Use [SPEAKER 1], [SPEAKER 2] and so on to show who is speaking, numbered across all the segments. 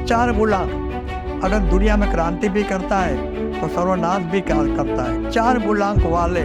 [SPEAKER 1] चार बुलांक अगर दुनिया में क्रांति भी करता है तो सर्वनाश भी करता है। चार बुलांक वाले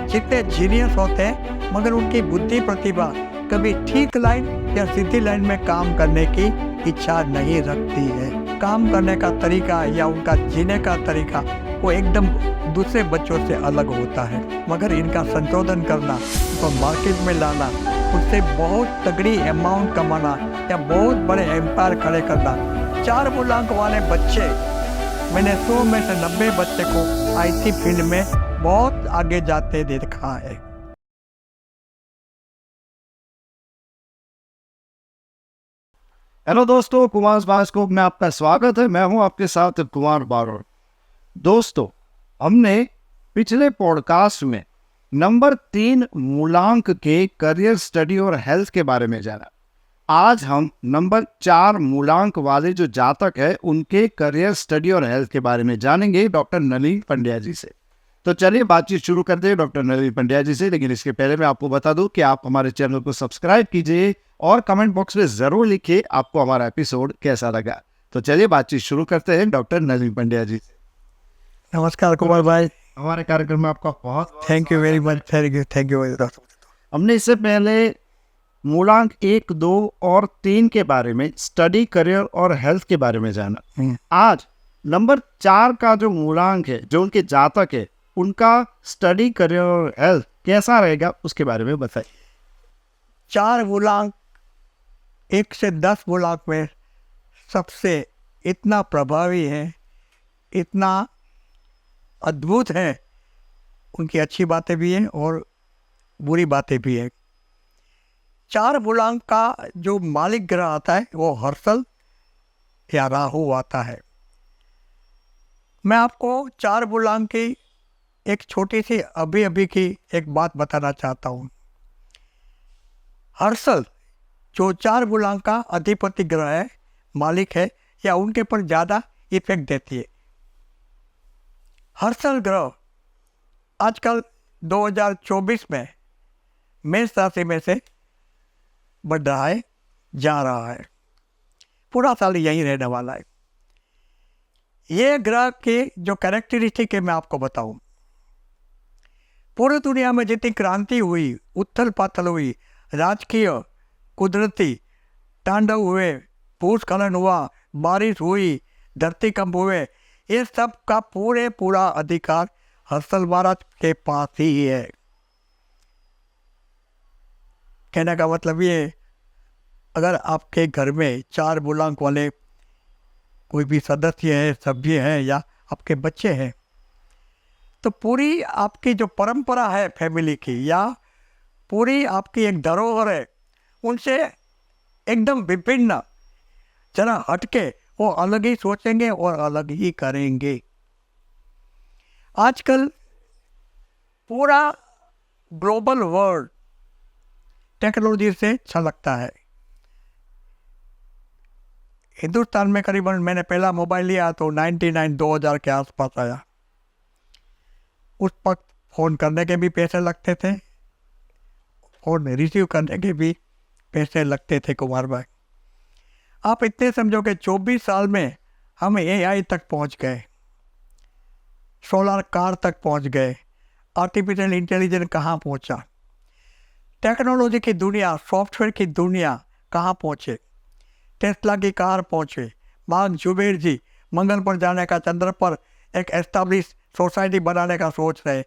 [SPEAKER 1] जितने जीनियस होते हैं मगर उनकी बुद्धि प्रतिभा कभी ठीक लाइन या सीधी लाइन में काम करने की इच्छा नहीं रखती है। काम करने का तरीका या उनका जीने का तरीका वो एकदम दूसरे बच्चों से अलग होता है, मगर इनका संशोधन करना, उनको मार्केट में लाना, उससे बहुत तगड़ी अमाउंट कमाना या बहुत बड़े एम्पायर खड़े करना। चार बुलांक वाले बच्चे, मैंने 100 में से 90 बच्चे को आईटी फील्ड में बहुत आगे जाते देखा है।
[SPEAKER 2] हेलो दोस्तों, कुमार बास्कोप में आपका स्वागत है। मैं हूं आपके साथ कुमार बारोड़। दोस्तों, हमने पिछले पॉडकास्ट में नंबर 3 मूलांक के करियर, स्टडी और हेल्थ के बारे में जाना। आज हम नंबर 4 मूलांक वाले जो जातक है उनके करियर, स्टडी और हेल्थ के बारे में जानेंगे डॉक्टर नलिनी पंड्या जी से। तो चलिए बातचीत शुरू करते हैं डॉक्टर नलिनी पंड्या जी से। लेकिन इसके पहले मैं आपको बता दूं कि आप हमारे चैनल को सब्सक्राइब कीजिए और कमेंट बॉक्स में जरूर लिखिए आपको हमारा एपिसोड कैसा लगा। तो चलिए बातचीत शुरू करते हैं डॉक्टर नलिनी पंड्या जी से।
[SPEAKER 1] नमस्कार कुमार भाई,
[SPEAKER 2] हमारे कार्यक्रम में आपका बहुत
[SPEAKER 1] thank you very much. Thank you.
[SPEAKER 2] हमने इससे पहले मूलांक 1, 2 और 3 के बारे में, स्टडी, करियर और हेल्थ के बारे में जाना। आज नंबर 4 का जो मूलांक है, जो उनके जातक है, उनका स्टडी, करियर और हेल्थ कैसा रहेगा उसके बारे में बताइए।
[SPEAKER 1] 4 मूलांक 1 से 10 मूलांक में सबसे इतना प्रभावी है, इतना अद्भुत है। उनकी अच्छी बातें भी हैं और बुरी बातें भी हैं। 4 मूलांक का जो मालिक ग्रह आता है वो हर्षल या राहु आता है। मैं आपको 4 मूलांक की एक छोटी सी अभी की एक बात बताना चाहता हूँ। हर्षल जो 4 मूलांक का अधिपति ग्रह है, मालिक है, या उनके पर ज़्यादा इफेक्ट देती है। हर्षल ग्रह आजकल 2024 में मेष राशि में से बढ़ रहा है, जा रहा है, पूरा साल यहीं रहने वाला है। ये ग्रह के जो कैरेक्टरिस्टिक है मैं आपको बताऊं। पूरी दुनिया में जितनी क्रांति हुई, उथल पाथल हुई, राजकीय, कुदरती तांडव हुए, भूस्खलन हुआ, बारिश हुई, धरती कंप हुए, ये सब का पूरा अधिकार हर्षल महाराज के पास ही है। कहने का मतलब ये, अगर आपके घर में 4 मूलांक वाले कोई भी सदस्य है, सभ्य हैं या आपके बच्चे हैं, तो पूरी आपकी जो परंपरा है फैमिली की, या पूरी आपकी एक धरोहर है, उनसे एकदम विभिन्न, जरा हटके वो अलग ही सोचेंगे और अलग ही करेंगे। आजकल पूरा ग्लोबल वर्ल्ड टेक्नोलॉजी से छलकता है। हिंदुस्तान में करीबन, मैंने पहला मोबाइल लिया तो 2000 के आसपास आया। उस वक्त फ़ोन करने के भी पैसे लगते थे, फ़ोन रिसीव करने के भी पैसे लगते थे कुमार भाई। आप इतने समझो कि 24 साल में हम AI तक पहुंच गए, सोलर कार तक पहुंच गए, आर्टिफिशियल इंटेलिजेंस कहाँ पहुंचा, टेक्नोलॉजी की दुनिया, सॉफ्टवेयर की दुनिया कहाँ पहुंचे, टेस्ला की कार पहुंचे, मार्क जुबेर जी मंगल पर जाने का, चंद्र पर एक एस्टाब्लिश सोसाइटी बनाने का सोच रहे।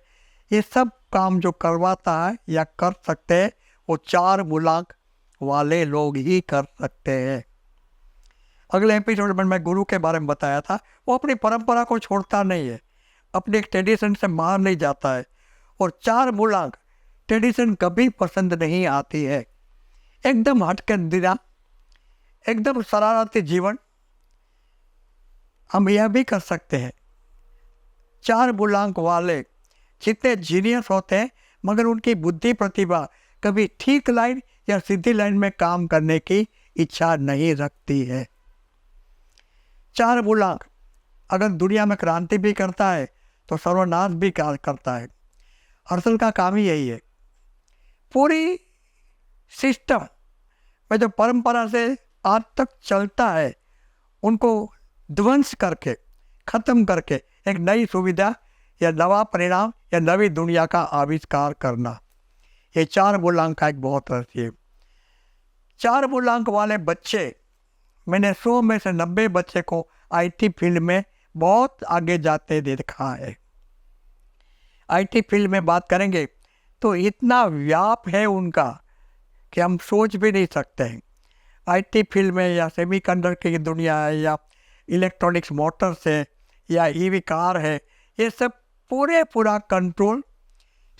[SPEAKER 1] ये सब काम जो करवाता है या कर सकते हैं वो 4 मूलांक वाले लोग ही कर सकते हैं। अगले एपिसोड में मैं गुरु के बारे में बताया था, वो अपनी परंपरा को छोड़ता नहीं है, अपने ट्रेडिशन से बाहर नहीं जाता है। और 4 मूलांक ट्रेडिशन कभी पसंद नहीं आती है, एकदम हटकर दिया, एकदम शरारती जीवन हम यह भी कर सकते हैं। 4 मूलांक वाले जितने जीनियस होते हैं मगर उनकी बुद्धि प्रतिभा कभी ठीक लाइन या सीधी लाइन में काम करने की इच्छा नहीं रखती है। 4 मूलांक अगर दुनिया में क्रांति भी करता है तो सर्वनाश भी करता है। हर्षल का काम ही यही है। पूरी सिस्टम में जो परंपरा से आज तक चलता है उनको ध्वंस करके, ख़त्म करके एक नई सुविधा या नवा परिणाम या नवी दुनिया का आविष्कार करना। ये 4 मूलांक का एक बहुत रहस्य है। 4 मूलांक वाले बच्चे, मैंने 100 में से 90 बच्चे को आईटी फील्ड में बहुत आगे जाते देखा है। आईटी फील्ड में बात करेंगे तो इतना व्याप है उनका कि हम सोच भी नहीं सकते हैं। आईटी फील्ड में या सेमीकंडक्टर की दुनिया है या इलेक्ट्रॉनिक्स मोटर्स है या ईवी कार है, ये सब पूरा कंट्रोल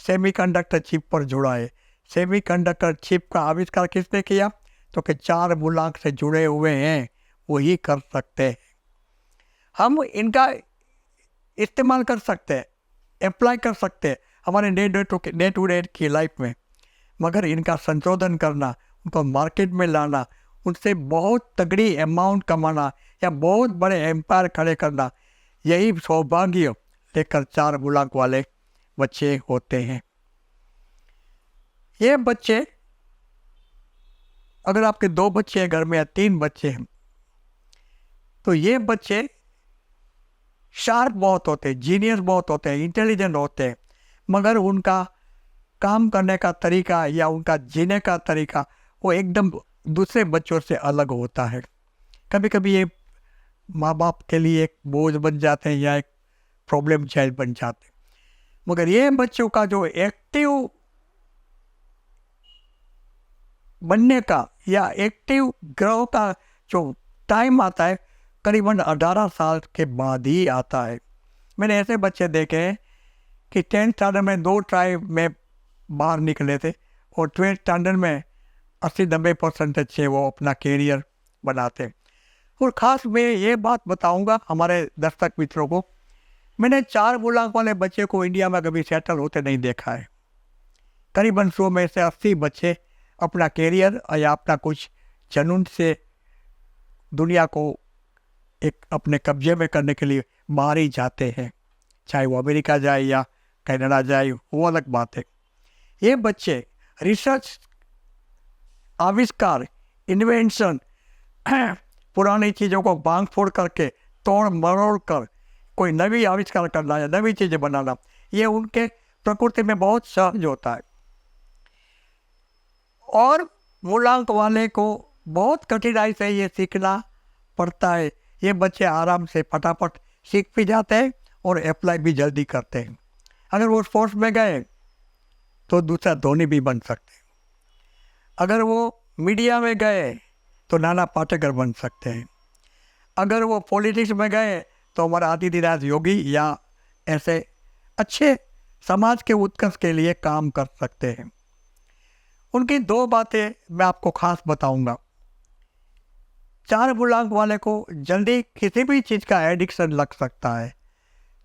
[SPEAKER 1] सेमीकंडक्टर चिप पर जुड़ा है। सेमीकंडक्टर चिप का आविष्कार किसने किया? तो कि 4 मूलांक से जुड़े हुए हैं, वही कर सकते हैं। हम इनका इस्तेमाल कर सकते हैं, अप्लाई कर सकते हैं हमारे डे टू डे की लाइफ में, मगर इनका संशोधन करना, उनको मार्केट में लाना, उनसे बहुत तगड़ी अमाउंट कमाना या बहुत बड़े एम्पायर खड़े करना, यही सौभाग्य लेकर 4 मूलांक वाले बच्चे होते हैं। ये बच्चे, अगर आपके 2 बच्चे हैं घर में या 3 बच्चे हैं, तो ये बच्चे शार्प बहुत होते हैं, जीनियस बहुत होते हैं, इंटेलिजेंट होते हैं, मगर उनका काम करने का तरीका या उनका जीने का तरीका वो एकदम दूसरे बच्चों से अलग होता है। कभी कभी ये माँ बाप के लिए एक बोझ बन जाते हैं या एक प्रॉब्लम चाइल्ड बन जाते हैं। मगर ये बच्चों का जो एक्टिव बनने का या एक्टिव ग्रो का जो टाइम आता है, करीबन 18 साल के बाद ही आता है। मैंने ऐसे बच्चे देखे हैं कि 10th स्टैंडर्ड में 2 ट्राई में बाहर निकले थे और 12th स्टैंडर्ड में 80-90% से वो अपना कैरियर बनाते हैं। और ख़ास मैं ये बात बताऊंगा हमारे दर्शक मित्रों को, मैंने 4 मूलांक वाले बच्चे को इंडिया में कभी सेटल होते नहीं देखा है। करीबन 100 में से 80 बच्चे अपना कैरियर या अपना कुछ जुनून से दुनिया को एक अपने कब्जे में करने के लिए बाहर ही जाते हैं, चाहे वो अमेरिका जाए या कनाडा जाए, वो अलग बात है। ये बच्चे रिसर्च, आविष्कार, इन्वेंशन, पुरानी चीज़ों को भांग फोड़ करके, तोड़ मरोड़ कर कोई नवी आविष्कार करना या नवी चीज़ें बनाना, ये उनके प्रकृति में बहुत सहज होता है। और मूलांक वाले को बहुत कठिनाई से ये सीखना पड़ता है। ये बच्चे आराम से फटाफट सीख भी जाते हैं और अप्लाई भी जल्दी करते हैं। अगर वो स्पोर्ट्स में गए तो दूसरा धोनी भी बन सकते हैं। अगर वो मीडिया में गए तो नाना पाटेकर बन सकते हैं। अगर वो पॉलिटिक्स में गए तो हमारा आदित्यनाथ योगी या ऐसे अच्छे समाज के उत्कर्ष के लिए काम कर सकते हैं। उनकी 2 बातें मैं आपको खास बताऊंगा। 4 मूलांक वाले को जल्दी किसी भी चीज़ का एडिक्शन लग सकता है,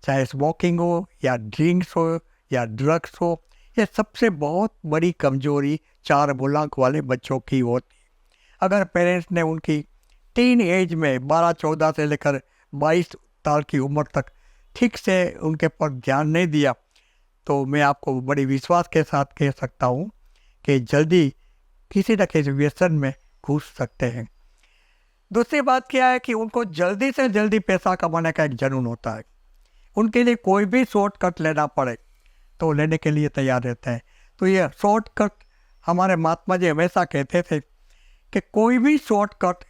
[SPEAKER 1] चाहे स्मोकिंग हो या ड्रिंक्स हो या ड्रग्स हो। ये सबसे बहुत बड़ी कमजोरी 4 मूलांक वाले बच्चों की होती है। अगर पेरेंट्स ने उनकी टीन एज में 12-14 से लेकर 22 साल की उम्र तक ठीक से उनके पर ध्यान नहीं दिया, तो मैं आपको बड़ी विश्वास के साथ कह सकता हूँ कि जल्दी किसी न किसी व्यसन में घुस सकते हैं। दूसरी बात क्या है कि उनको जल्दी से जल्दी पैसा कमाने का एक जुनून होता है। उनके लिए कोई भी शॉर्टकट लेना पड़े तो लेने के लिए तैयार रहते हैं। तो ये शॉर्टकट, हमारे महात्मा जी हमेशा कहते थे कि कोई भी शॉर्टकट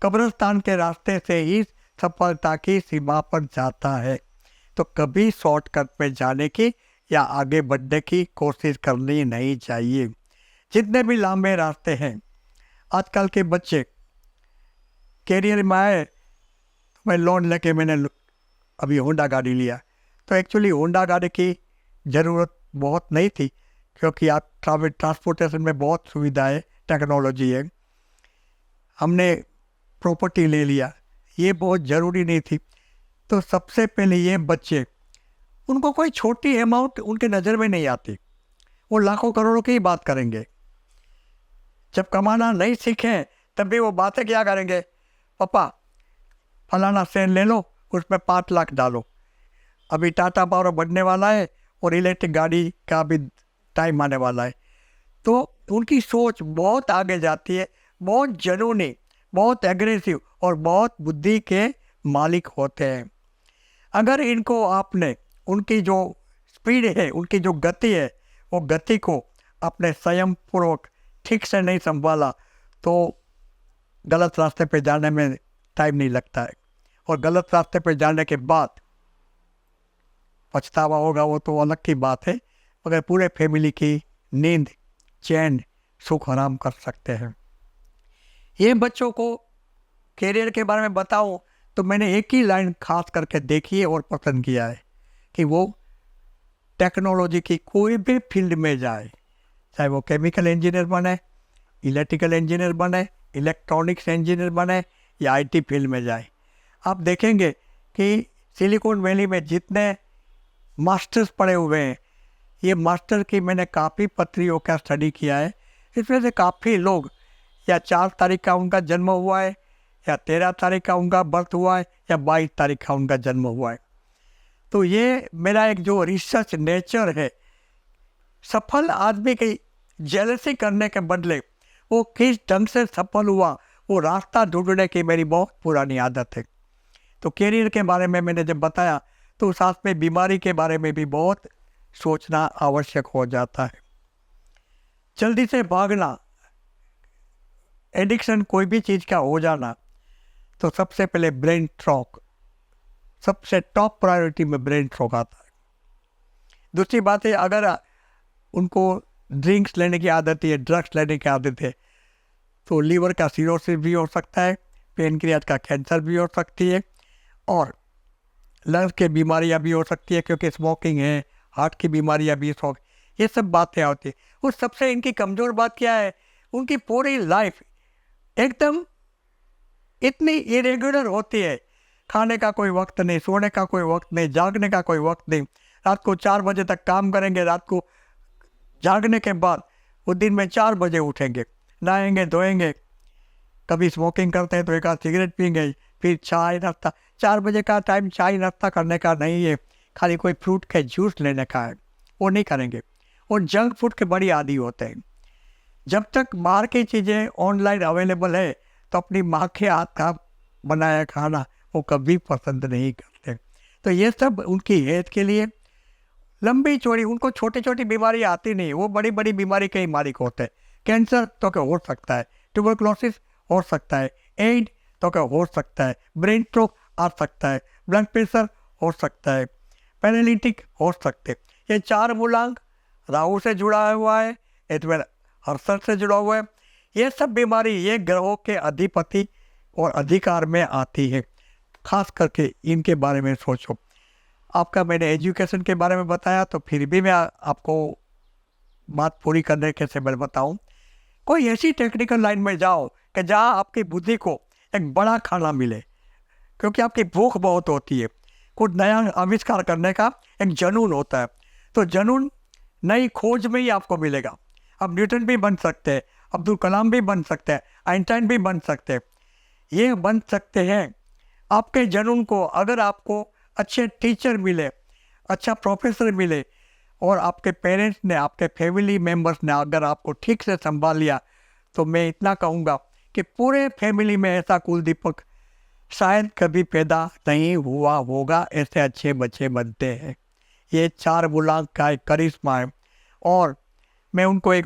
[SPEAKER 1] कब्रिस्तान के रास्ते से ही सफलता की सीमा पर जाता है। तो कभी शॉर्टकट में जाने की या आगे बढ़ने की कोशिश करनी नहीं चाहिए। जितने भी लंबे रास्ते हैं, आजकल के बच्चे कैरियर में आए तो मैं लोन लेके मैंने अभी होंडा गाड़ी लिया, तो एक्चुअली होंडा गाड़ी की ज़रूरत बहुत नहीं थी, क्योंकि आप ट्रांसपोर्टेशन में बहुत सुविधाएं, टेक्नोलॉजी है। हमने प्रॉपर्टी ले लिया, ये बहुत ज़रूरी नहीं थी। तो सबसे पहले ये बच्चे, उनको कोई छोटी अमाउंट उनके नज़र में नहीं आती, वो लाखों करोड़ों की ही बात करेंगे। जब कमाना नहीं सीखें तब भी वो बातें क्या करेंगे, पापा फलाना शेयर ले लो, उसमें 5 लाख डालो, अभी टाटा पावर बढ़ने वाला है और इलेक्ट्रिक गाड़ी का भी टाइम आने वाला है। तो उनकी सोच बहुत आगे जाती है, बहुत जुनूनी, बहुत एग्रेसिव और बहुत बुद्धि के मालिक होते हैं। अगर इनको आपने उनकी जो स्पीड है, उनकी जो गति है, वो गति को अपने संयम पूर्वक ठीक से नहीं संभाला तो गलत रास्ते पे जाने में टाइम नहीं लगता है, और गलत रास्ते पे जाने के बाद पछतावा होगा वो तो अलग की बात है, मगर पूरे फैमिली की नींद, चैन, सुख आराम कर सकते हैं। ये बच्चों को कैरियर के बारे में बताऊं तो मैंने एक ही लाइन खास करके देखी है और पसंद किया है कि वो टेक्नोलॉजी की कोई भी फील्ड में जाए, चाहे वो केमिकल इंजीनियर बने, इलेक्ट्रिकल इंजीनियर बने, इलेक्ट्रॉनिक्स इंजीनियर बने या आईटी फील्ड में जाए। आप देखेंगे कि सिलिकॉन वैली में जितने मास्टर्स पढ़े हुए हैं, ये मास्टर की मैंने काफ़ी पत्रियों का स्टडी किया है, इसमें से काफ़ी लोग या 4 तारीख का उनका जन्म हुआ है, या 13 तारीख का उनका बर्थ हुआ है, या 22 तारीख का उनका जन्म हुआ है। तो ये मेरा एक जो रिसर्च नेचर है, सफल आदमी की जेलसी करने के बदले वो किस ढंग से सफल हुआ वो रास्ता ढूंढने की मेरी बहुत पुरानी आदत है। तो कैरियर के बारे में मैंने जब बताया तो साथ में बीमारी के बारे में भी बहुत सोचना आवश्यक हो जाता है। जल्दी से भागना, एडिक्शन कोई भी चीज़ का हो जाना, तो सबसे पहले ब्रेन स्ट्रोक, सबसे टॉप प्रायोरिटी में ब्रेन स्ट्रोक आता है। दूसरी बात है, अगर उनको ड्रिंक्स लेने की आदत है, ड्रग्स लेने की आदत है, तो लीवर का सिरोसिस भी हो सकता है, पेनक्रियाज का कैंसर भी हो सकती है, और लंग्स की बीमारियां भी हो सकती है, क्योंकि स्मोकिंग है, हार्ट की बीमारियां भी हो, ये सब बातें होती है। उस सबसे इनकी कमज़ोर बात क्या है, उनकी पूरी लाइफ एकदम इतनी इरेगुलर होती है, खाने का कोई वक्त नहीं, सोने का कोई वक्त नहीं, जागने का कोई वक्त नहीं। रात को 4 बजे तक काम करेंगे, रात को जागने के बाद वो दिन में 4 बजे उठेंगे, नहाएंगे धोएंगे, कभी स्मोकिंग करते हैं तो एक आध सिगरेट पीएंगे, फिर चाय नाश्ता। 4 बजे का टाइम चाय नाश्ता करने का नहीं है, खाली कोई फ्रूट के जूस लेने का है, वो नहीं करेंगे। और जंक फूड के बड़ी आदी होते हैं। जब तक बाहर की चीज़ें ऑनलाइन अवेलेबल है तो अपनी माँ के हाथ का बनाया खाना वो कभी पसंद नहीं करते। तो ये सब उनकी हेल्थ के लिए लंबी चौड़ी, उनको छोटी छोटी बीमारी आती नहीं, वो बड़ी बड़ी बीमारी के ही मालिक होते हैं। कैंसर तो क्या हो सकता है, ट्यूबरक्लोसिस हो सकता है, एड तो क्या हो सकता है, ब्रेन स्ट्रोक आ सकता है, ब्लड प्रेशर हो सकता है, पैरालिटिक हो सकते हैं। ये 4 मूलांक राहु से जुड़ा हुआ है, एटवेल हर्षण से जुड़ा हुआ है। ये सब बीमारी ये ग्रहों के अधिपति और अधिकार में आती है। खास करके इनके बारे में सोचो। आपका मैंने एजुकेशन के बारे में बताया, तो फिर भी मैं आपको बात पूरी करने के से मैं बताऊं, कोई ऐसी टेक्निकल लाइन में जाओ कि जहां आपकी बुद्धि को एक बड़ा खाना मिले, क्योंकि आपकी भूख बहुत होती है। कुछ नया आविष्कार करने का एक जुनून होता है, तो जुनून नई खोज में ही आपको मिलेगा। आप न्यूटन भी बन सकते हैं, अब्दुल कलाम भी बन सकते हैं, आइंस्टाइन भी बन सकते हैं। ये बन सकते हैं आपके जुनून को, अगर आपको अच्छे टीचर मिले, अच्छा प्रोफेसर मिले, और आपके पेरेंट्स ने, आपके फैमिली मेम्बर्स ने अगर आपको ठीक से संभाल लिया, तो मैं इतना कहूँगा कि पूरे फैमिली में ऐसा कुलदीपक शायद कभी पैदा नहीं हुआ होगा। ऐसे अच्छे बच्चे बनते हैं। ये 4 मूलांक का एक करिश्मा है। और मैं उनको एक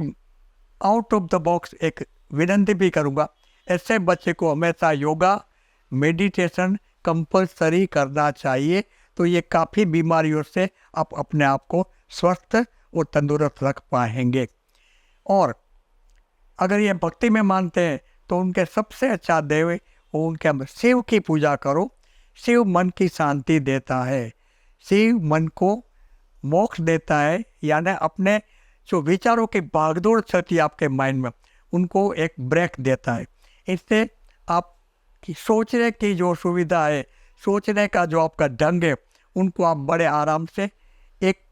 [SPEAKER 1] आउट ऑफ द बॉक्स एक विनती भी करूँगा, ऐसे बच्चे को हमेशा योगा, मेडिटेशन कंपलसरी करना चाहिए। तो ये काफ़ी बीमारियों से आप अपने आप को स्वस्थ और तंदुरुस्त रख पाएंगे। और अगर ये भक्ति में मानते हैं तो उनके सबसे अच्छा देव वो उनके शिव की पूजा करो। शिव मन की शांति देता है, शिव मन को मोक्ष देता है, यानी अपने जो विचारों की भागदौड़ चलती है आपके माइंड में, उनको एक ब्रेक देता है। इससे आपकी सोचने की जो सुविधा है, सोचने का जो आपका ढंग है, उनको आप बड़े आराम से एक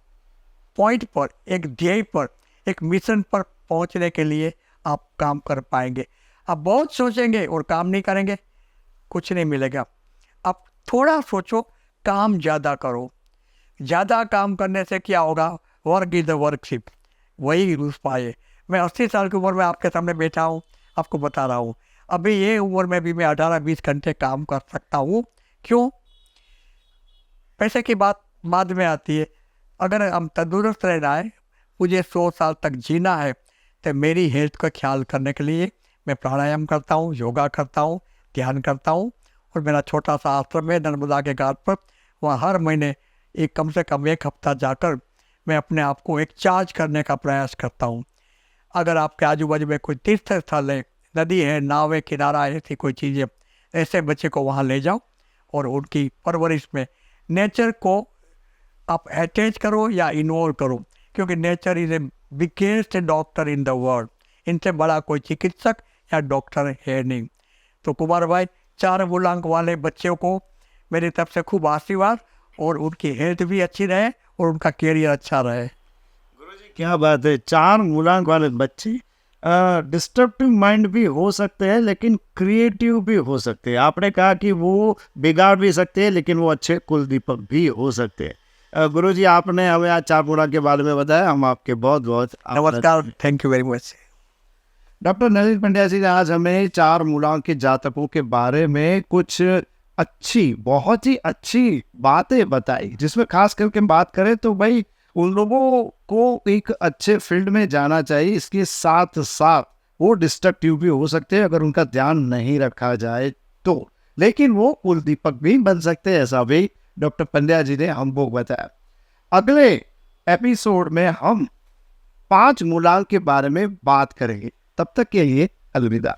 [SPEAKER 1] पॉइंट पर, एक ध्येय पर, एक मिशन पर पहुंचने के लिए आप काम कर पाएंगे। आप बहुत सोचेंगे और काम नहीं करेंगे, कुछ नहीं मिलेगा। आप थोड़ा सोचो, काम ज़्यादा करो। ज़्यादा काम करने से क्या होगा, वर्क इज द वर्कशिप, वही रूस पाए। मैं 80 साल की उम्र में आपके सामने बैठा हूँ, आपको बता रहा हूँ। अभी ये उम्र में भी मैं 18-20 घंटे काम कर सकता हूँ। क्यों? पैसे की बात बाद में आती है। अगर हम तंदुरुस्त रहना है, मुझे 100 साल तक जीना है, तो मेरी हेल्थ का ख्याल करने के लिए मैं प्राणायाम करता हूँ, योगा करता हूँ, ध्यान करता हूँ। और मेरा छोटा सा आश्रम है नर्मदा के घाट पर, वहाँ हर महीने कम से कम 1 हफ्ता जाकर मैं अपने आप को एक चार्ज करने का प्रयास करता हूँ। अगर आपके आजू बाजू में कोई तीर्थ स्थल है, नदी है, नाव है, किनारा है, ऐसी कोई चीज़ें, ऐसे बच्चे को वहाँ ले जाओ और उनकी परवरिश में नेचर को आप अटैच करो या इग्नोर करो, क्योंकि nature is a biggest doctor in the world. इनसे बड़ा कोई चिकित्सक या डॉक्टर है नहीं। तो कुमार भाई, 4 मूलांक वाले बच्चों को मेरी तरफ से खूब आशीर्वाद, और उनकी हेल्थ भी अच्छी रहे और उनका कैरियर अच्छा रहे।
[SPEAKER 2] क्या बात है, 4 मूलांक वाले बच्चे डिस्ट्रक्टिव माइंड भी हो सकते हैं लेकिन क्रिएटिव भी हो सकते हैं। आपने कहा कि वो बिगाड़ भी सकते हैं लेकिन वो अच्छे कुलदीपक भी हो सकते हैं। गुरुजी, आपने हमें आज 4 मूलांक के बारे में बताया, हम आपके बहुत बहुत
[SPEAKER 1] नमस्कार, thank you very much.
[SPEAKER 2] Doctor Nalin Pandya ji ने आज हमें 4 मूलांक के जातकों के बारे में कुछ अच्छी, बहुत ही अच्छी बातें बताई, जिसमें खास करके बात करें तो भाई उन लोगों को एक अच्छे फील्ड में जाना चाहिए। इसके साथ साथ वो डिस्ट्रक्टिव भी हो सकते हैं अगर उनका ध्यान नहीं रखा जाए तो, लेकिन वो कुलदीपक भी बन सकते हैं, ऐसा भी डॉक्टर पंड्या जी ने हमको बताया। अगले एपिसोड में हम 5 मूलांक के बारे में बात करेंगे। तब तक के लिए अलविदा।